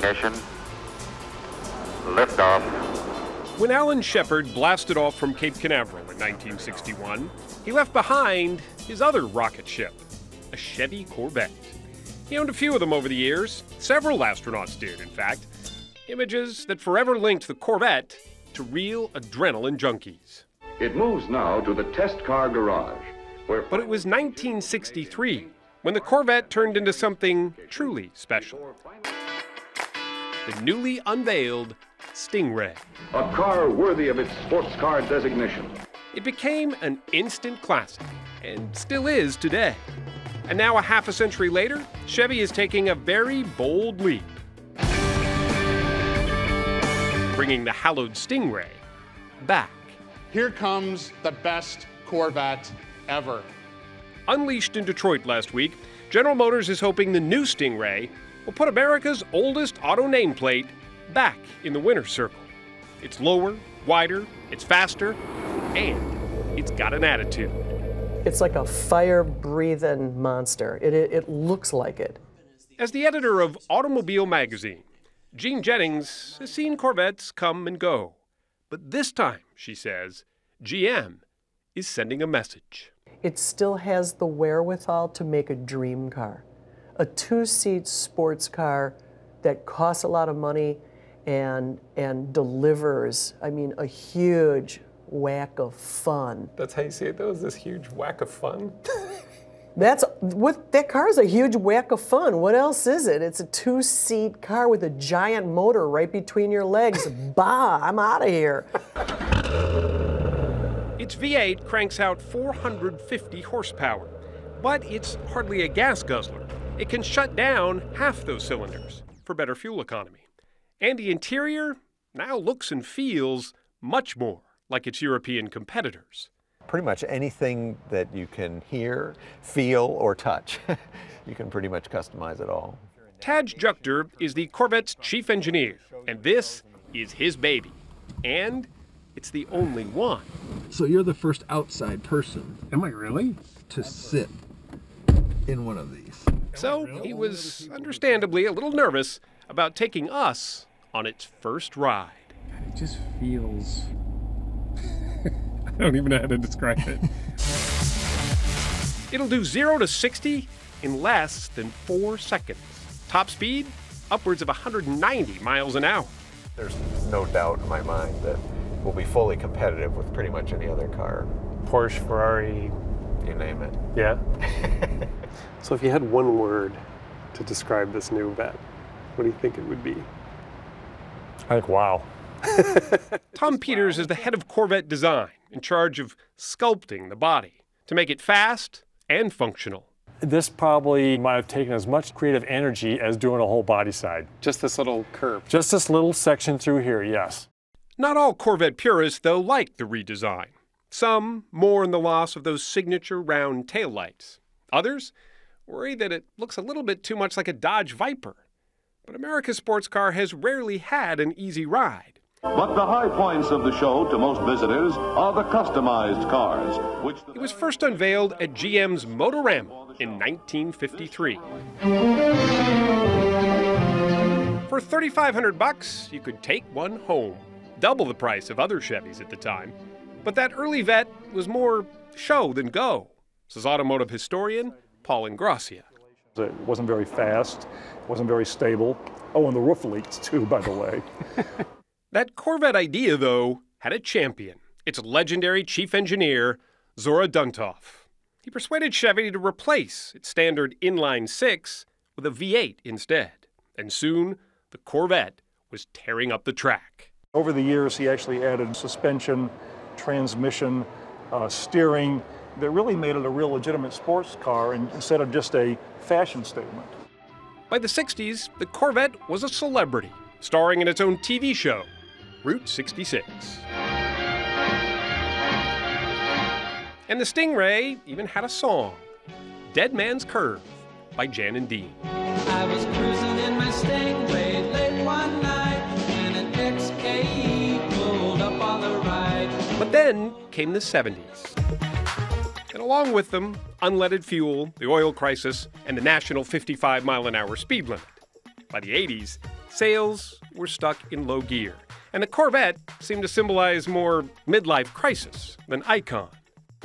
ignition. Liftoff. When Alan Shepard blasted off from Cape Canaveral in 1961, he left behind his other rocket ship, a Chevy Corvette. He owned a few of them over the years. Several astronauts did, in fact. Images that forever linked the Corvette to real adrenaline junkies. It moves now to the test car garage, where... But it was 1963 when the Corvette turned into something truly special. The newly unveiled Stingray. A car worthy of its sports car designation. It became an instant classic, and still is today. And now, a half a century later, Chevy is taking a very bold leap, bringing the hallowed Stingray back. Here comes the best Corvette ever. Unleashed in Detroit last week, General Motors is hoping the new Stingray will put America's oldest auto nameplate back in the winner's circle. It's lower, wider, it's faster, and it's got an attitude. It's like a fire-breathing monster. It looks like it. As the editor of Automobile Magazine, Jean Jennings has seen Corvettes come and go. But this time, she says, GM is sending a message. It still has the wherewithal to make a dream car. A two-seat sports car that costs a lot of money and delivers, I mean, a huge whack of fun. That's how you see it, though? Is this huge whack of fun? That car is a huge whack of fun. What else is it? It's a two-seat car with a giant motor right between your legs. Bah, I'm out of here. Its V8 cranks out 450 horsepower, but it's hardly a gas guzzler. It can shut down half those cylinders for better fuel economy. And the interior now looks and feels much more like its European competitors. Pretty much anything that you can hear, feel, or touch, you can pretty much customize it all. Taj Jukter is the Corvette's chief engineer, and this is his baby. And it's the only one. So you're the first outside person. Am I really? To sit in one of these. So he was understandably a little nervous about taking us on its first ride. It just feels... I don't even know how to describe it. It'll do 0 to 60 in less than 4 seconds. Top speed, upwards of 190 miles an hour. There's no doubt in my mind that we'll be fully competitive with pretty much any other car. Porsche, Ferrari, you name it. Yeah. So if you had one word to describe this new Vette, what do you think it would be? I think wow. Tom Peters is the head of Corvette design, in charge of sculpting the body to make it fast and functional. This probably might have taken as much creative energy as doing a whole body side. Just this little curve. Just this little section through here, yes. Not all Corvette purists, though, like the redesign. Some mourn the loss of those signature round taillights. Others worry that it looks a little bit too much like a Dodge Viper. But America's sports car has rarely had an easy ride. But the high points of the show to most visitors are the customized cars, which... It was first unveiled at GM's Motorama in 1953. For $3,500, you could take one home, double the price of other Chevys at the time. But that early Vette was more show than go, says automotive historian Paul Ingrassia. It wasn't very fast, it wasn't very stable. Oh, and the roof leaks too, by the way. That Corvette idea, though, had a champion, its legendary chief engineer, Zora Duntov. He persuaded Chevy to replace its standard inline-6 with a V8 instead. And soon, the Corvette was tearing up the track. Over the years, he actually added suspension, transmission, steering, that really made it a real legitimate sports car instead of just a fashion statement. By the 60s, the Corvette was a celebrity, starring in its own TV show, Route 66. And the Stingray even had a song, Dead Man's Curve by Jan and Dean. I was cruising in my Stingray late one night when an XK pulled up on the right. But then came the 70s. And along with them, unleaded fuel, the oil crisis, and the national 55-mile-an-hour speed limit. By the 80s, Sales were stuck in low gear, and the Corvette seemed to symbolize more midlife crisis than icon.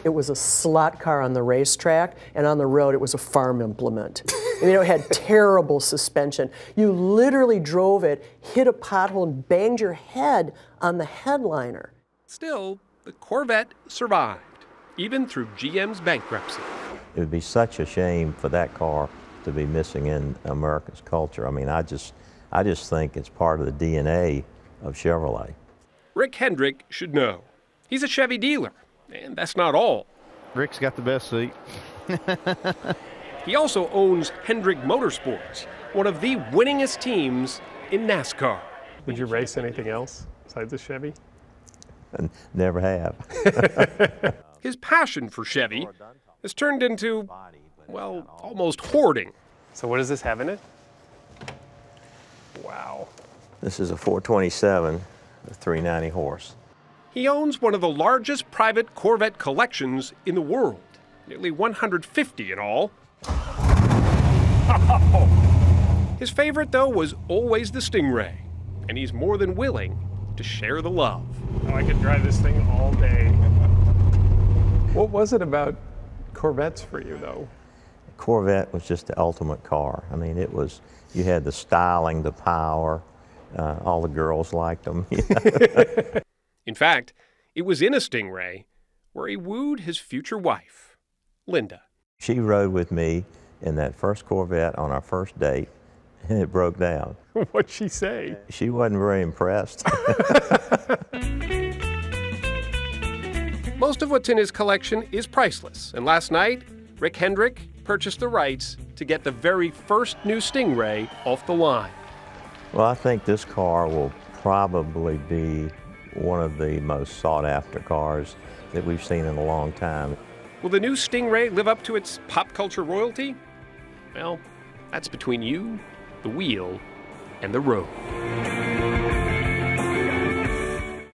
It was a slot car on the racetrack, and on the road it was a farm implement. I mean, it had terrible suspension. You literally drove it, hit a pothole, and banged your head on the headliner. Still, the Corvette survived, even through GM's bankruptcy. It would be such a shame for that car to be missing in America's culture. I mean, I just think it's part of the DNA of Chevrolet. Rick Hendrick should know. He's a Chevy dealer, and that's not all. Rick's got the best seat. He also owns Hendrick Motorsports, one of the winningest teams in NASCAR. Would you race anything else besides a Chevy? Never have. His passion for Chevy has turned into, well, almost hoarding. So what does this have in it? Wow. This is a 427 with 390 horse. He owns one of the largest private Corvette collections in the world, nearly 150 in all. His favorite, though, was always the Stingray, and he's more than willing to share the love. Oh, I could drive this thing all day. What was it about Corvettes for you, though? Corvette was just the ultimate car. I mean, it was, you had the styling, the power, all the girls liked them. In fact, it was in a Stingray where he wooed his future wife, Linda. She rode with me in that first Corvette on our first date, and it broke down. What'd she say? She wasn't very impressed. Most of what's in his collection is priceless, and last night, Rick Hendrick purchased the rights to get the very first new Stingray off the line. Well, I think this car will probably be one of the most sought-after cars that we've seen in a long time. Will the new Stingray live up to its pop culture royalty? Well, that's between you, the wheel, and the road.